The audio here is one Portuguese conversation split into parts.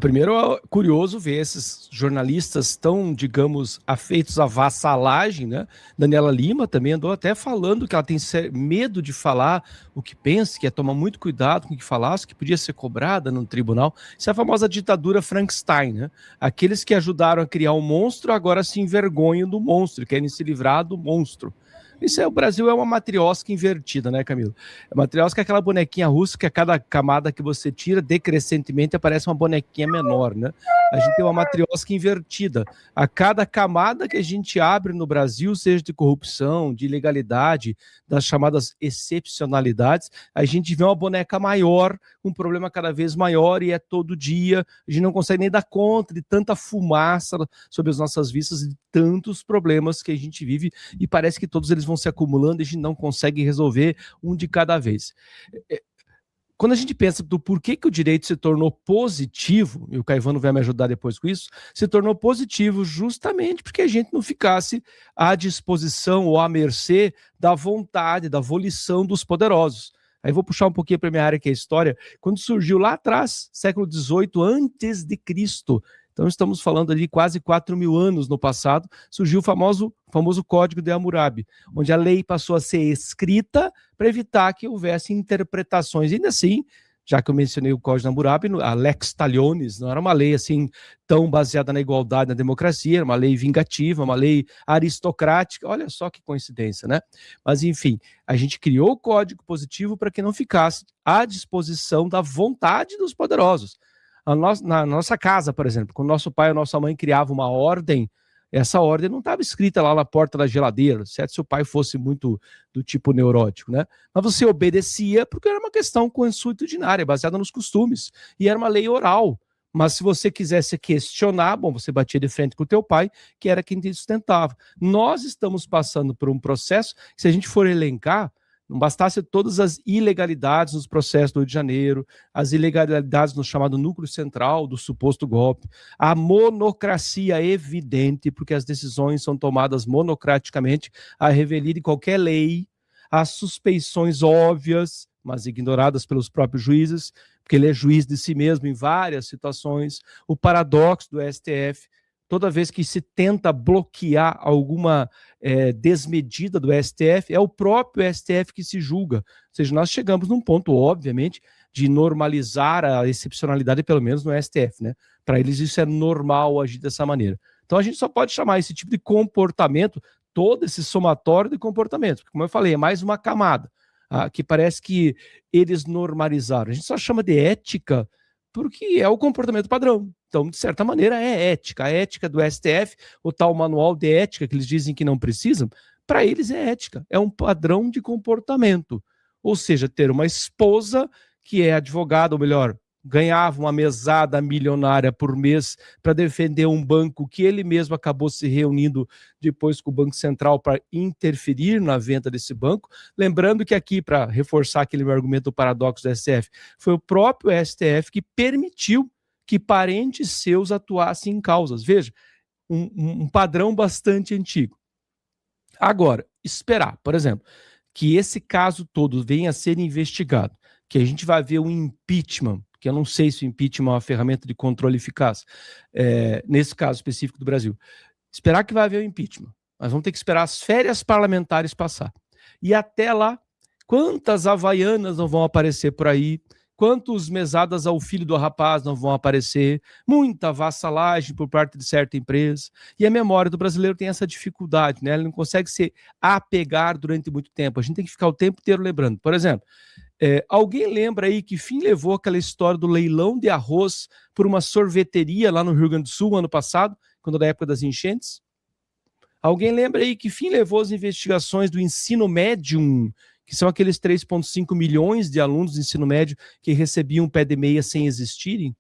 Primeiro é curioso ver esses jornalistas tão, digamos, afeitos à vassalagem, né? Daniela Lima também andou até falando que ela tem medo de falar o que pensa, que é tomar muito cuidado com o que falasse, que podia ser cobrada no tribunal. Isso é a famosa ditadura Frankenstein, né? Aqueles que ajudaram a criar um monstro agora se envergonham do monstro, querem se livrar do monstro. O Brasil é uma matriosca invertida, né, Camilo? A matriosca é aquela bonequinha russa que a cada camada que você tira, decrescentemente, aparece uma bonequinha menor, né? A gente tem uma matriosca invertida. A cada camada que a gente abre no Brasil, seja de corrupção, de ilegalidade, das chamadas excepcionalidades, a gente vê uma boneca maior, um problema cada vez maior, e é todo dia. A gente não consegue nem dar conta de tanta fumaça sobre as nossas vistas e de tantos problemas que a gente vive, e parece que todos eles vão se acumulando e a gente não consegue resolver um de cada vez. Quando a gente pensa do porquê que o direito se tornou positivo, e o Caivano vai me ajudar depois com isso, se tornou positivo justamente porque a gente não ficasse à disposição ou à mercê da vontade, da volição dos poderosos. Aí vou puxar um pouquinho para a minha área, que é a história. Quando surgiu lá atrás, século XVIII, antes de Cristo, então estamos falando ali de quase 4.000 anos no passado, surgiu o famoso Código de Hammurabi, onde a lei passou a ser escrita para evitar que houvesse interpretações. E ainda assim, já que eu mencionei o Código de Hammurabi, a Lex Talionis não era uma lei assim tão baseada na igualdade, na democracia, era uma lei vingativa, uma lei aristocrática. Olha só que coincidência, né? Mas enfim, a gente criou o Código Positivo para que não ficasse à disposição da vontade dos poderosos. Na nossa casa, por exemplo, quando nosso pai ou nossa mãe criavam uma ordem, essa ordem não estava escrita lá na porta da geladeira, certo? Se o pai fosse muito do tipo neurótico, né? Mas você obedecia porque era uma questão consuetudinária, baseada nos costumes, e era uma lei oral. Mas se você quisesse questionar, bom, você batia de frente com o teu pai, que era quem te sustentava. Nós estamos passando por um processo, se a gente for elencar, não bastasse todas as ilegalidades nos processos do Rio de Janeiro, as ilegalidades no chamado núcleo central do suposto golpe, a monocracia evidente, porque as decisões são tomadas monocraticamente, a revelia de qualquer lei, as suspeições óbvias, mas ignoradas pelos próprios juízes, porque ele é juiz de si mesmo em várias situações, o paradoxo do STF, toda vez que se tenta bloquear alguma desmedida do STF, é o próprio STF que se julga. Ou seja, nós chegamos num ponto, obviamente, de normalizar a excepcionalidade, pelo menos no STF, né? Para eles isso é normal agir dessa maneira. Então a gente só pode chamar esse tipo de comportamento, todo esse somatório de comportamentos, porque, como eu falei, é mais uma camada, que parece que eles normalizaram. A gente só chama de ética porque é o comportamento padrão. Então, de certa maneira, é ética. A ética do STF, o tal manual de ética que eles dizem que não precisam, para eles é ética, é um padrão de comportamento. Ou seja, ter uma esposa que é advogada, ou melhor, ganhava uma mesada milionária por mês para defender um banco que ele mesmo acabou se reunindo depois com o Banco Central para interferir na venda desse banco. Lembrando que aqui, para reforçar aquele meu argumento do paradoxo do STF, foi o próprio STF que permitiu que parentes seus atuassem em causas. Veja, um padrão bastante antigo. Agora, esperar, por exemplo, que esse caso todo venha a ser investigado, que a gente vai ver um impeachment, que eu não sei se o impeachment é uma ferramenta de controle eficaz, nesse caso específico do Brasil. Esperar que vai haver o impeachment. Nós vamos ter que esperar as férias parlamentares passar. E até lá, quantas havaianas não vão aparecer por aí, quantos mesadas ao filho do rapaz não vão aparecer, muita vassalagem por parte de certa empresa. E a memória do brasileiro tem essa dificuldade, né? Ele não consegue se apegar durante muito tempo. A gente tem que ficar o tempo inteiro lembrando. Por exemplo, alguém lembra aí que fim levou aquela história do leilão de arroz por uma sorveteria lá no Rio Grande do Sul ano passado, quando era a época das enchentes? Alguém lembra aí que fim levou as investigações do ensino médio, que são aqueles 3,5 milhões de alunos do ensino médio que recebiam pé de meia sem existirem?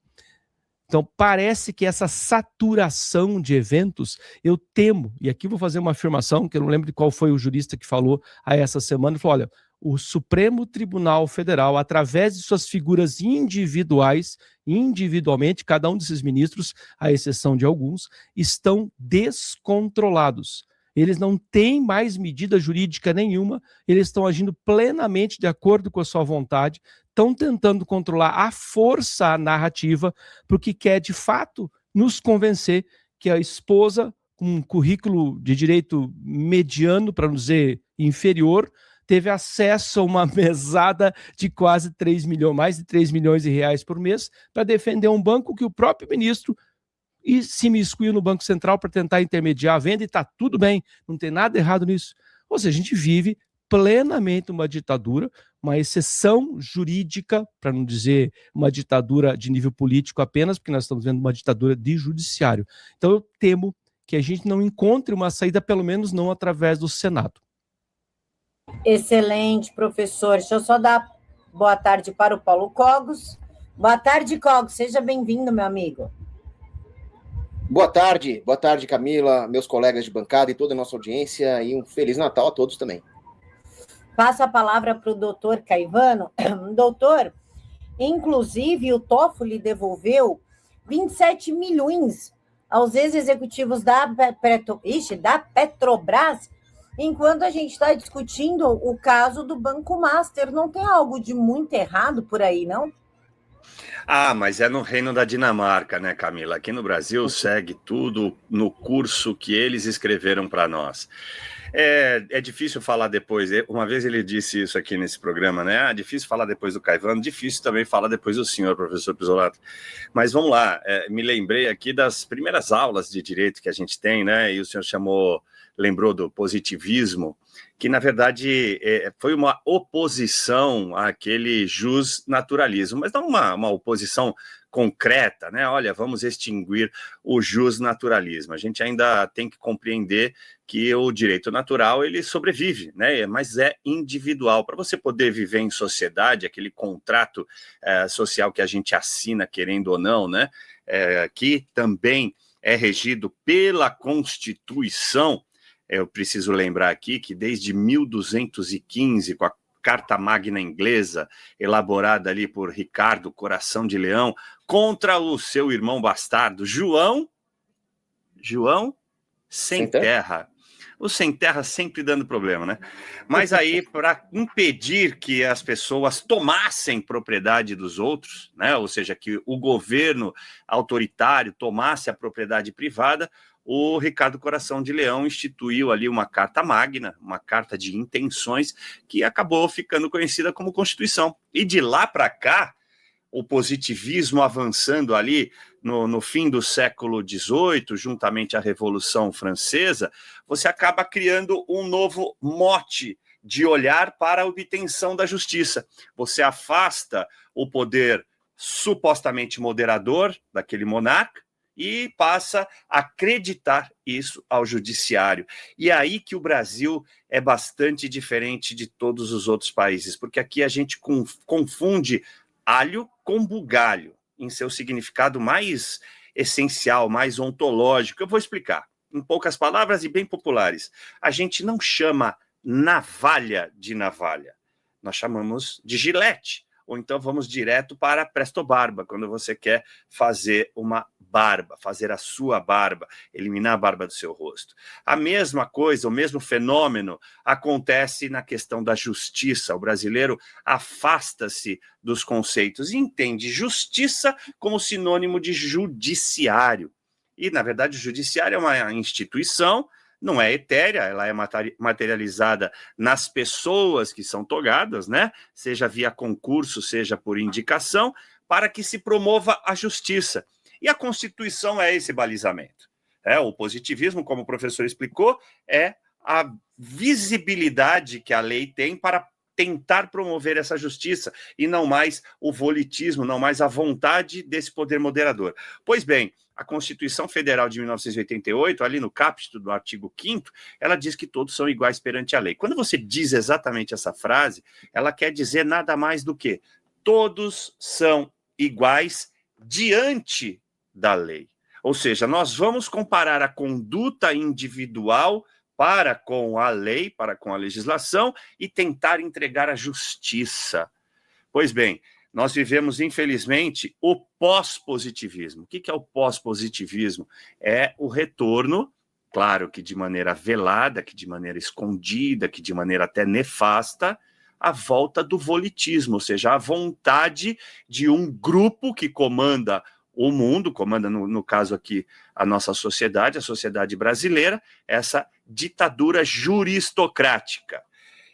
Então, parece que essa saturação de eventos, eu temo, e aqui vou fazer uma afirmação, que eu não lembro de qual foi o jurista que falou essa semana, ele falou, olha, o Supremo Tribunal Federal, através de suas figuras individuais, individualmente, cada um desses ministros, à exceção de alguns, estão descontrolados. Eles não têm mais medida jurídica nenhuma, eles estão agindo plenamente de acordo com a sua vontade, estão tentando controlar à força a narrativa, porque quer, de fato, nos convencer que a esposa, com um currículo de direito mediano, para não dizer inferior, teve acesso a uma mesada de quase 3 milhões, mais de 3 milhões de reais por mês, para defender um banco que o próprio ministro se imiscuiu no Banco Central para tentar intermediar a venda, e está tudo bem, não tem nada errado nisso. Ou seja, a gente vive plenamente uma ditadura, uma exceção jurídica, para não dizer uma ditadura de nível político apenas, porque nós estamos vendo uma ditadura de judiciário. Então eu temo que a gente não encontre uma saída, pelo menos não através do Senado. Excelente, professor. Deixa eu só dar boa tarde para o Paulo Cogos. Boa tarde, Cogos. Seja bem-vindo, meu amigo. Boa tarde, Camila, meus colegas de bancada e toda a nossa audiência, e um Feliz Natal a todos também. Passo a palavra para o doutor Caivano. Doutor, inclusive o Toffoli devolveu 27 milhões aos ex-executivos da Petrobras, enquanto a gente está discutindo o caso do Banco Master. Não tem algo de muito errado por aí, não? Ah, mas é no Reino da Dinamarca, né, Camila? Aqui no Brasil segue tudo no curso que eles escreveram para nós. É difícil falar depois. Uma vez ele disse isso aqui nesse programa, né? Ah, difícil falar depois do Caivano, difícil também falar depois do senhor, professor Pisolato. Mas vamos lá, me lembrei aqui das primeiras aulas de direito que a gente tem, né? E o senhor lembrou do positivismo, que na verdade foi uma oposição àquele justnaturalismo, mas não uma oposição concreta, né? Olha, vamos extinguir o justnaturalismo. A gente ainda tem que compreender que o direito natural ele sobrevive, né? Mas é individual. Para você poder viver em sociedade, aquele contrato social que a gente assina, querendo ou não, né? Que também é regido pela Constituição. Eu preciso lembrar aqui que desde 1215, com a Carta Magna Inglesa, elaborada ali por Ricardo Coração de Leão, contra o seu irmão bastardo, João Sem Terra. O Sem Terra sempre dando problema, né? Mas aí, para impedir que as pessoas tomassem propriedade dos outros, né? Ou seja, que o governo autoritário tomasse a propriedade privada, o Ricardo Coração de Leão instituiu ali uma carta magna, uma carta de intenções, que acabou ficando conhecida como Constituição. E de lá para cá, o positivismo avançando ali no fim do século XVIII, juntamente à Revolução Francesa, você acaba criando um novo mote de olhar para a obtenção da justiça. Você afasta o poder supostamente moderador daquele monarca e passa a acreditar isso ao judiciário. E é aí que o Brasil é bastante diferente de todos os outros países, porque aqui a gente confunde alho com bugalho, em seu significado mais essencial, mais ontológico. Eu vou explicar, em poucas palavras e bem populares. A gente não chama navalha de navalha, nós chamamos de gilete. Ou então vamos direto para Presto Barba, quando você quer fazer uma barba, fazer a sua barba, eliminar a barba do seu rosto. A mesma coisa, o mesmo fenômeno acontece na questão da justiça. O brasileiro afasta-se dos conceitos e entende justiça como sinônimo de judiciário. E, na verdade, o judiciário é uma instituição, não é etérea, ela é materializada nas pessoas que são togadas, né? Seja via concurso, seja por indicação, para que se promova a justiça. E a Constituição é esse balizamento. O positivismo, como o professor explicou, é a visibilidade que a lei tem para tentar promover essa justiça e não mais o volitismo, não mais a vontade desse poder moderador. Pois bem, a Constituição Federal de 1988, ali no caput do artigo 5º, ela diz que todos são iguais perante a lei. Quando você diz exatamente essa frase, ela quer dizer nada mais do que todos são iguais diante da lei. Ou seja, nós vamos comparar a conduta individual para com a lei, para com a legislação e tentar entregar a justiça. Pois bem, nós vivemos, infelizmente, o pós-positivismo. O que é o pós-positivismo? É o retorno claro que de maneira velada, que de maneira escondida, que de maneira até nefasta, a volta do volitismo, ou seja, a vontade de um grupo que comanda o mundo, comanda, no caso aqui, a nossa sociedade, a sociedade brasileira, essa ditadura juristocrática.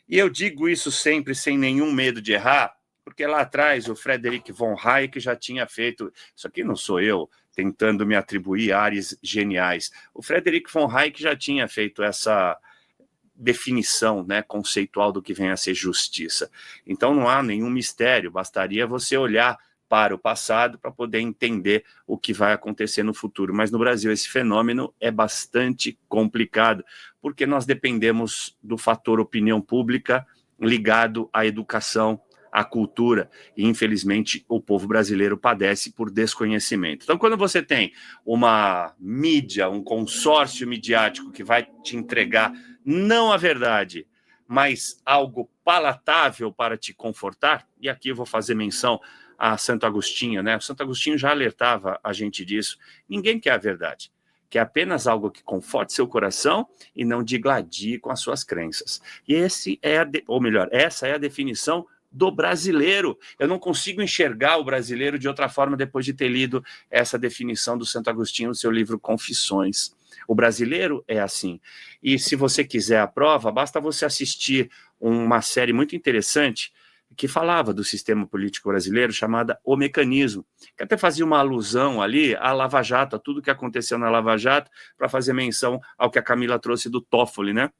E eu digo isso sempre sem nenhum medo de errar, porque lá atrás o Frederick von Hayek já tinha feito, isso aqui não sou eu tentando me atribuir áreas geniais, o Frederick von Hayek já tinha feito essa definição, né, conceitual do que vem a ser justiça. Então não há nenhum mistério, bastaria você olhar para o passado para poder entender o que vai acontecer no futuro. Mas no Brasil esse fenômeno é bastante complicado, porque nós dependemos do fator opinião pública ligado à educação, à cultura, e infelizmente o povo brasileiro padece por desconhecimento. Então, quando você tem uma mídia, um consórcio midiático que vai te entregar não a verdade, mas algo palatável para te confortar, e aqui eu vou fazer menção a Santo Agostinho, né? O Santo Agostinho já alertava a gente disso. Ninguém quer a verdade, quer apenas algo que conforte seu coração e não digladie com as suas crenças. E essa é a definição do brasileiro. Eu não consigo enxergar o brasileiro de outra forma depois de ter lido essa definição do Santo Agostinho no seu livro Confissões. O brasileiro é assim. E se você quiser a prova, basta você assistir uma série muito interessante que falava do sistema político brasileiro, chamada O Mecanismo, que até fazia uma alusão ali à Lava Jato, a tudo que aconteceu na Lava Jato, para fazer menção ao que a Camila trouxe do Toffoli, né?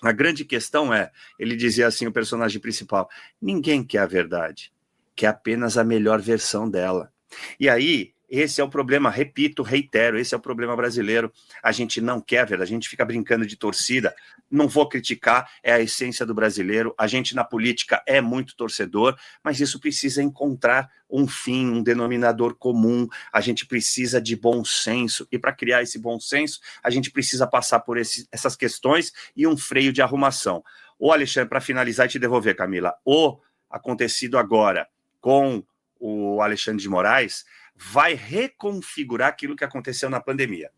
A grande questão é, ele dizia assim, o personagem principal, ninguém quer a verdade, quer apenas a melhor versão dela. E aí, esse é o problema, repito, reitero, esse é o problema brasileiro, a gente não quer a verdade, a gente fica brincando de torcida, não vou criticar, é a essência do brasileiro, a gente na política é muito torcedor, mas isso precisa encontrar um fim, um denominador comum, a gente precisa de bom senso, e para criar esse bom senso, a gente precisa passar por essas questões e um freio de arrumação. Ô Alexandre, para finalizar e te devolver, Camila, o acontecido agora com o Alexandre de Moraes vai reconfigurar aquilo que aconteceu na pandemia.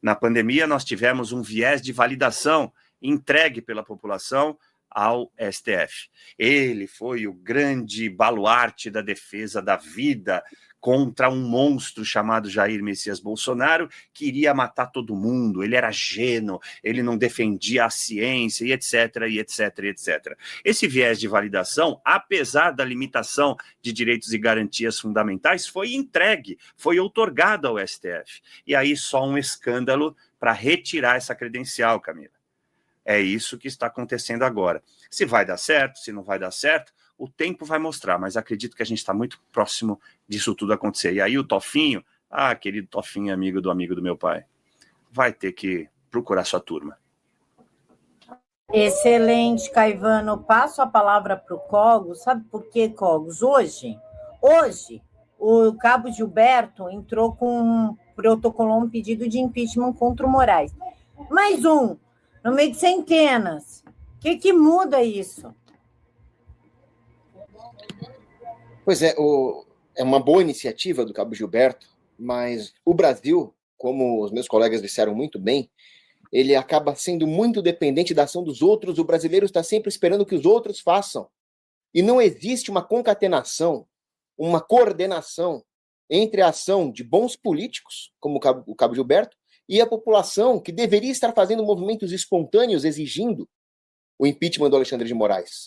Na pandemia, nós tivemos um viés de validação entregue pela população ao STF. Ele foi o grande baluarte da defesa da vida contra um monstro chamado Jair Messias Bolsonaro, que iria matar todo mundo, ele era gênio, ele não defendia a ciência, e etc, e etc, e etc. Esse viés de validação, apesar da limitação de direitos e garantias fundamentais, foi entregue, foi outorgado ao STF. E aí só um escândalo para retirar essa credencial, Camila. É isso que está acontecendo agora. Se vai dar certo, se não vai dar certo, o tempo vai mostrar, mas acredito que a gente está muito próximo disso tudo acontecer. E aí o Tofinho, querido Tofinho, amigo do meu pai, vai ter que procurar sua turma. Excelente, Caivano. Passo a palavra para o Cogos. Sabe por quê, Cogos? Hoje, o Cabo Gilberto entrou protocolou um pedido de impeachment contra o Moraes. Mais um, no meio de centenas. O que muda isso? Pois é, é uma boa iniciativa do Cabo Gilberto, mas o Brasil, como os meus colegas disseram muito bem, ele acaba sendo muito dependente da ação dos outros, o brasileiro está sempre esperando que os outros façam. E não existe uma concatenação, uma coordenação entre a ação de bons políticos, como o Cabo Gilberto, e a população que deveria estar fazendo movimentos espontâneos exigindo o impeachment do Alexandre de Moraes.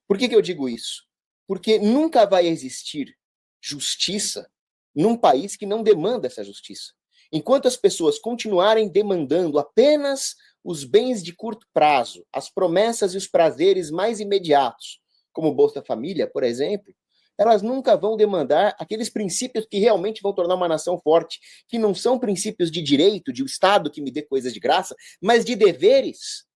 Por que eu digo isso? Porque nunca vai existir justiça num país que não demanda essa justiça. Enquanto as pessoas continuarem demandando apenas os bens de curto prazo, as promessas e os prazeres mais imediatos, como o Bolsa Família, por exemplo, elas nunca vão demandar aqueles princípios que realmente vão tornar uma nação forte, que não são princípios de direito, de um Estado que me dê coisas de graça, mas de deveres.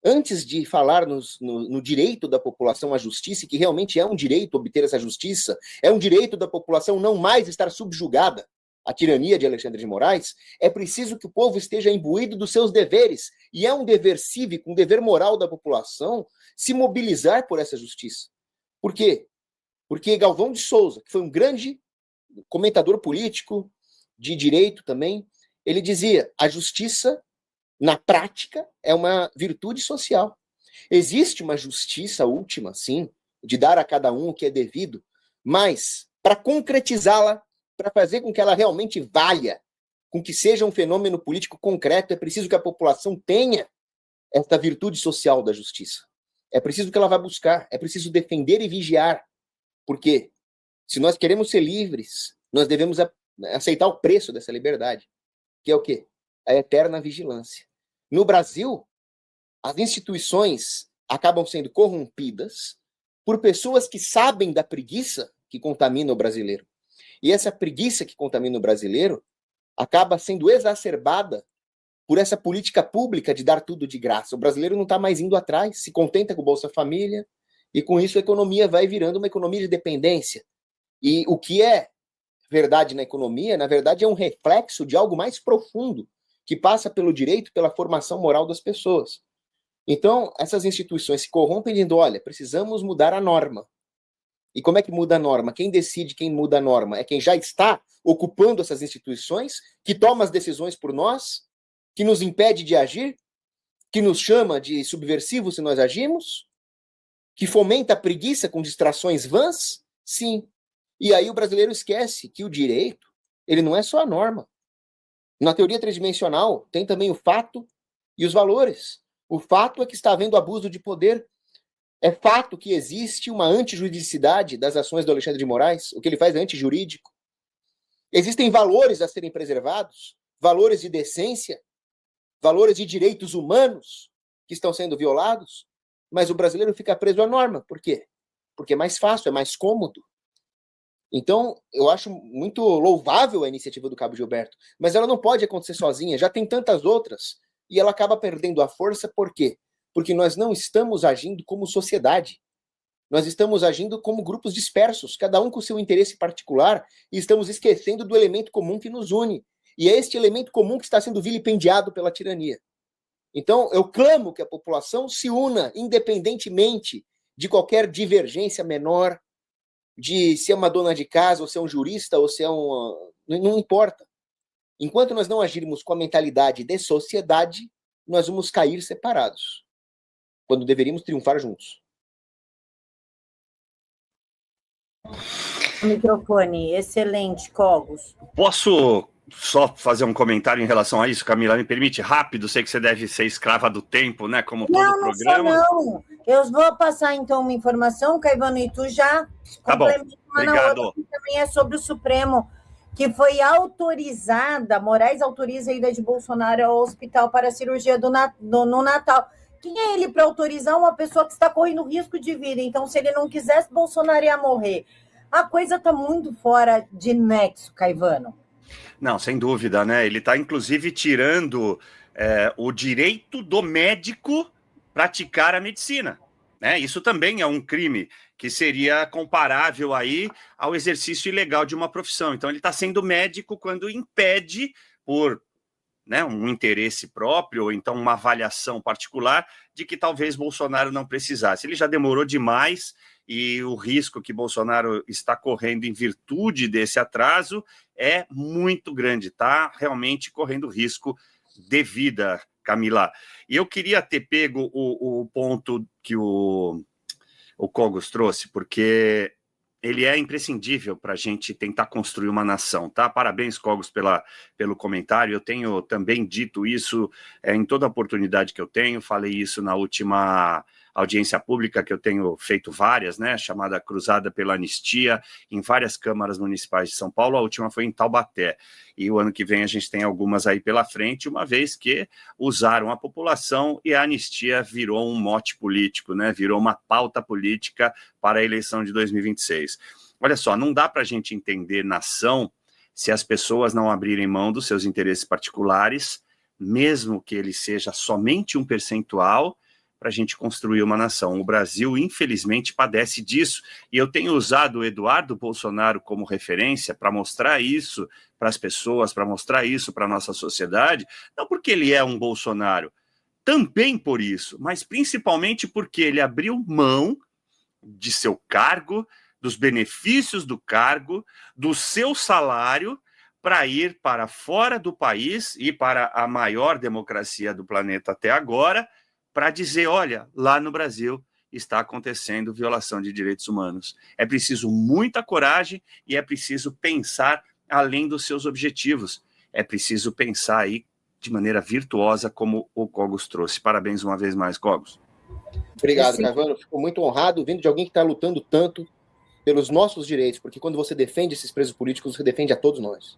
Antes de falar no direito da população à justiça, que realmente é um direito obter essa justiça, é um direito da população não mais estar subjugada à tirania de Alexandre de Moraes, é preciso que o povo esteja imbuído dos seus deveres, e é um dever cívico, um dever moral da população se mobilizar por essa justiça. Por quê? Porque Galvão de Souza, que foi um grande comentador político, de direito também, ele dizia, a justiça Na prática, é uma virtude social. Existe uma justiça última, sim, de dar a cada um o que é devido, mas para concretizá-la, para fazer com que ela realmente valha, com que seja um fenômeno político concreto, é preciso que a população tenha esta virtude social da justiça. É preciso que ela vá buscar, é preciso defender e vigiar, porque se nós queremos ser livres, nós devemos aceitar o preço dessa liberdade, que é o quê? A eterna vigilância. No Brasil, as instituições acabam sendo corrompidas por pessoas que sabem da preguiça que contamina o brasileiro. E essa preguiça que contamina o brasileiro acaba sendo exacerbada por essa política pública de dar tudo de graça. O brasileiro não está mais indo atrás, se contenta com o Bolsa Família, e com isso a economia vai virando uma economia de dependência. E o que é verdade na economia, na verdade, é um reflexo de algo mais profundo, que passa pelo direito, pela formação moral das pessoas. Então, essas instituições se corrompem dizendo, olha, precisamos mudar a norma. E como é que muda a norma? Quem decide quem muda a norma? É quem já está ocupando essas instituições, que toma as decisões por nós, que nos impede de agir, que nos chama de subversivos se nós agimos, que fomenta a preguiça com distrações vãs? Sim. E aí o brasileiro esquece que o direito, ele não é só a norma. Na teoria tridimensional, tem também o fato e os valores. O fato é que está havendo abuso de poder. É fato que existe uma antijuridicidade das ações do Alexandre de Moraes. O que ele faz é antijurídico. Existem valores a serem preservados, valores de decência, valores de direitos humanos que estão sendo violados, mas o brasileiro fica preso à norma. Por quê? Porque é mais fácil, é mais cômodo. Então, eu acho muito louvável a iniciativa do Cabo Gilberto, mas ela não pode acontecer sozinha, já tem tantas outras, e ela acaba perdendo a força, por quê? Porque nós não estamos agindo como sociedade, nós estamos agindo como grupos dispersos, cada um com seu interesse particular, e estamos esquecendo do elemento comum que nos une, e é este elemento comum que está sendo vilipendiado pela tirania. Então, eu clamo que a população se una, independentemente de qualquer divergência menor, de se é uma dona de casa, ou se é um jurista, ou se é um... Não importa. Enquanto nós não agirmos com a mentalidade de sociedade, nós vamos cair separados, quando deveríamos triunfar juntos. Microfone, excelente, Cogos. Posso só fazer um comentário em relação a isso, Camila? Me permite? Rápido, sei que você deve ser escrava do tempo, né? Como todo não, programa. Não. Eu vou passar, então, uma informação, Caivano, e tu já complementa uma na outra, que também é sobre o Supremo, que foi autorizada, Moraes autoriza a ida de Bolsonaro ao hospital para a cirurgia no Natal. Quem é ele para autorizar uma pessoa que está correndo risco de vida? Então, se ele não quisesse, Bolsonaro ia morrer. A coisa está muito fora de nexo, Caivano. Não, sem dúvida, né? Ele está, inclusive, tirando o direito do médico praticar a medicina, né? Isso também é um crime que seria comparável aí ao exercício ilegal de uma profissão. Então, ele está sendo médico quando impede, por um interesse próprio, ou então uma avaliação particular, de que talvez Bolsonaro não precisasse. Ele já demorou demais, e o risco que Bolsonaro está correndo em virtude desse atraso é muito grande, está realmente correndo risco de vida, Camila. E eu queria ter pego o ponto que o Cogos trouxe, porque ele é imprescindível para a gente tentar construir uma nação, tá? Parabéns, Cogos, pelo comentário. Eu tenho também dito isso em toda oportunidade que eu tenho, falei isso na última audiência pública, que eu tenho feito várias, né, chamada Cruzada pela Anistia, em várias câmaras municipais de São Paulo. A última foi em Taubaté, e o ano que vem a gente tem algumas aí pela frente, uma vez que usaram a população e a anistia virou um mote político, né, virou uma pauta política para a eleição de 2026. Olha só, não dá para a gente entender nação se as pessoas não abrirem mão dos seus interesses particulares, mesmo que ele seja somente um percentual, para a gente construir uma nação. O Brasil, infelizmente, padece disso, e eu tenho usado o Eduardo Bolsonaro como referência para mostrar isso para as pessoas, para mostrar isso para a nossa sociedade, não porque ele é um Bolsonaro, também por isso, mas principalmente porque ele abriu mão de seu cargo, dos benefícios do cargo, do seu salário, para ir para fora do país e para a maior democracia do planeta até agora, para dizer, olha, lá no Brasil está acontecendo violação de direitos humanos. É preciso muita coragem e é preciso pensar além dos seus objetivos. É preciso pensar aí de maneira virtuosa, como o Cogos trouxe. Parabéns uma vez mais, Cogos. Obrigado, Caivano. Fico muito honrado vindo de alguém que está lutando tanto pelos nossos direitos, porque quando você defende esses presos políticos, você defende a todos nós.